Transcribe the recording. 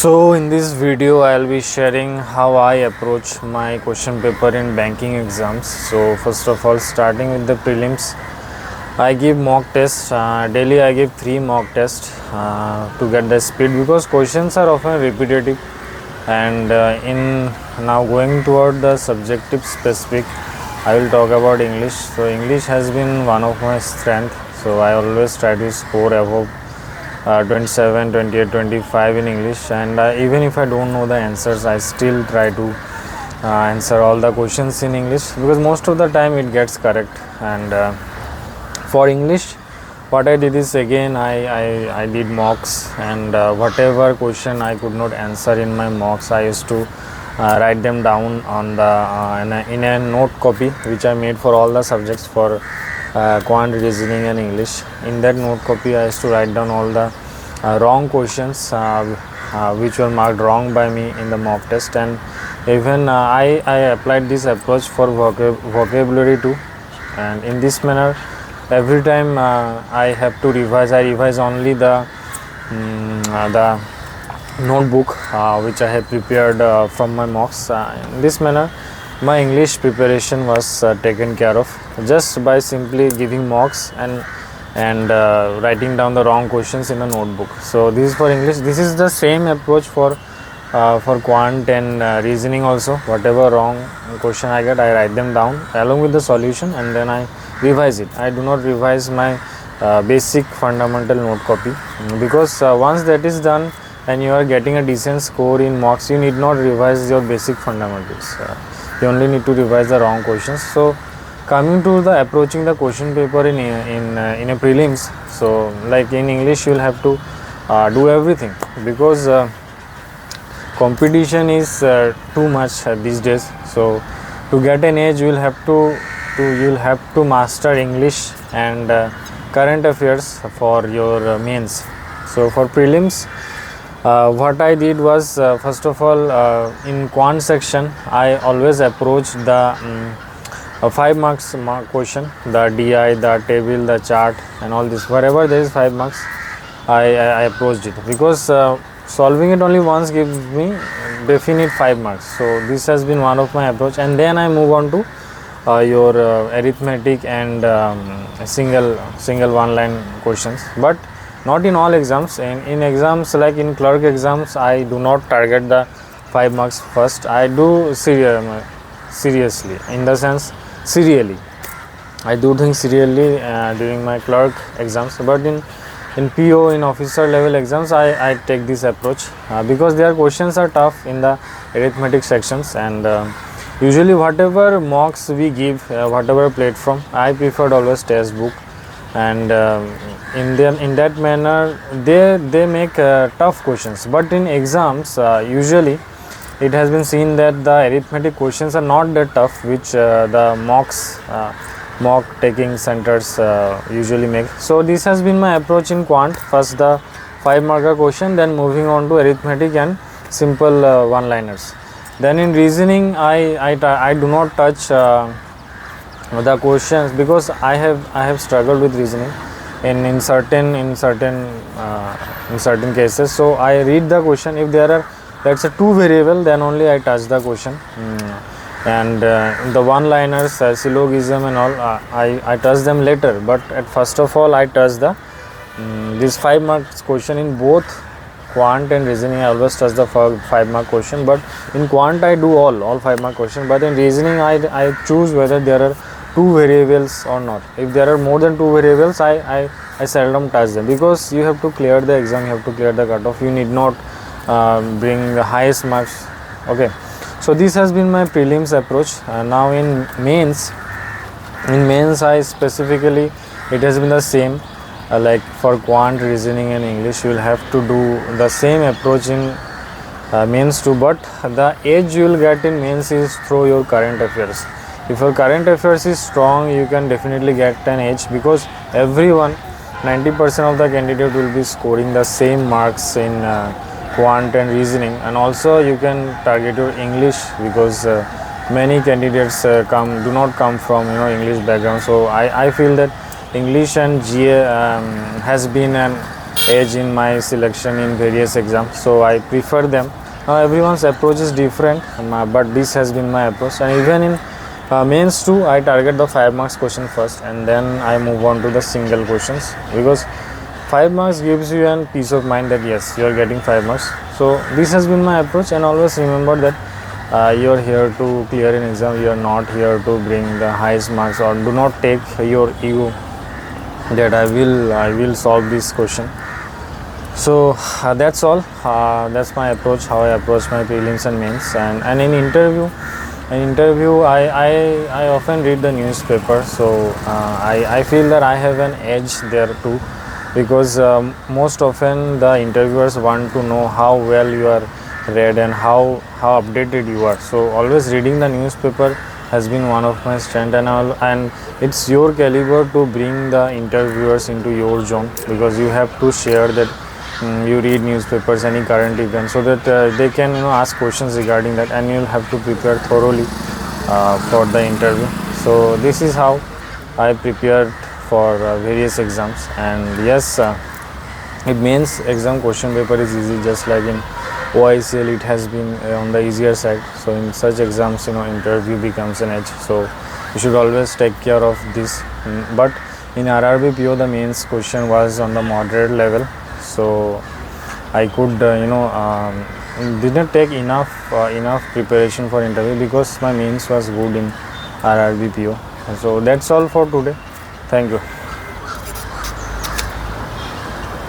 So in this video I'll be sharing how I approach my question paper in banking exams. So first of all, starting with the prelims, I give mock tests. Daily I give 3 mock tests to get the speed, because questions are often repetitive. And in now going toward the subjective specific, I will talk about English. So English has been one of my strength. So I always try to score above 27, 28, 25 in English, and even if I don't know the answers, I still try to answer all the questions in English, because most of the time it gets correct. And for English, what I did is, again I did mocks, and whatever question I could not answer in my mocks, I used to write them down on the in a note copy which I made for all the subjects, for quant, reasoning and English. In that note copy I used to write down all the wrong questions which were marked wrong by me in the mock test. And even I applied this approach for vocabulary too, and in this manner every time I have to revise, I revise only the notebook which I have prepared from my mocks. In this manner my English preparation was taken care of, just by simply giving mocks and writing down the wrong questions in a notebook. So this is for English. This is the same approach for quant and reasoning also. Whatever wrong question I get, I write them down along with the solution, and then I revise it. I do not revise my basic fundamental note copy, because once that is done and you are getting a decent score in mocks, you need not revise your basic fundamentals. You only need to revise the wrong questions. So coming to the approaching the question paper in a prelims, so like in English you will have to do everything, because competition is too much these days. So to get an edge, you will have to master English and current affairs for your mains. So for prelims, what I did was, first of all, in quant section I always approach the 5 marks question, the DI, the table, the chart and all this. Wherever there is 5 marks, I approached it, because solving it only once gives me definite 5 marks. So this has been one of my approach, and then I move on to your arithmetic and single one line questions. But not in all exams. In exams like in clerk exams, I do not target the 5 marks first. I do seriously, in the sense serially. I do things serially during my clerk exams. But in PO, in officer level exams, I take this approach because their questions are tough in the arithmetic sections, and usually whatever mocks we give, whatever platform, I preferred always textbook. And in that manner they make tough questions. But in exams, usually it has been seen that the arithmetic questions are not that tough, which the mock taking centers usually make. So this has been my approach in quant. First the 5 marker question, then moving on to arithmetic and simple one liners. Then in reasoning, I do not touch the questions, because I have struggled with reasoning in certain cases. So I read the question. If there are, let's say, 2 variable, then only I touch the question. And the one liners, syllogism and all, I touch them later. But at first of all, I touch the this 5 marks question. In both quant and reasoning, I always touch the 5 mark question. But in quant I do all 5 mark question. But in reasoning I choose whether there are 2 variables or not. If there are more than 2 variables, I seldom touch them, because you have to clear the exam, you have to clear the cutoff. You need not bring the highest marks. Okay, so this has been my prelims approach. Now in mains I specifically, it has been the same. Like for quant, reasoning and English, you will have to do the same approach in mains too. But the edge you will get in mains is through your current affairs. If your current affairs is strong, you can definitely get an edge, because everyone, 90% of the candidate will be scoring the same marks in quant and reasoning. And also you can target your English, because many candidates do not come from English background. So I feel that English and GA has been an edge in my selection in various exams, so I prefer them. Now everyone's approach is different, but this has been my approach. And even in mains too, I target the 5 marks question first, and then I move on to the single questions, because 5 marks gives you an peace of mind that yes, you are getting 5 marks. So this has been my approach. And always remember that you are here to clear an exam, you are not here to bring the highest marks, or do not take your ego that I will solve this question. So that's all. That's my approach, how I approach my prelims and mains. And in interview I often read the newspaper, so I feel that I have an edge there too, because most often the interviewers want to know how well you are read and how updated you are. So always reading the newspaper has been one of my strength, and it's your caliber to bring the interviewers into your zone, because you have to share that you read newspapers, any current events, so that they can ask questions regarding that, and you'll have to prepare thoroughly for the interview. So this is how I prepared for various exams. And yes, it means exam question paper is easy, just like in OICL it has been on the easier side. So in such exams, interview becomes an edge, so you should always take care of this. But in RRB PO, the mains question was on the moderate level, so I could didn't take enough preparation for interview, because my mains was good in RRB PO. So that's all for today. Thank you.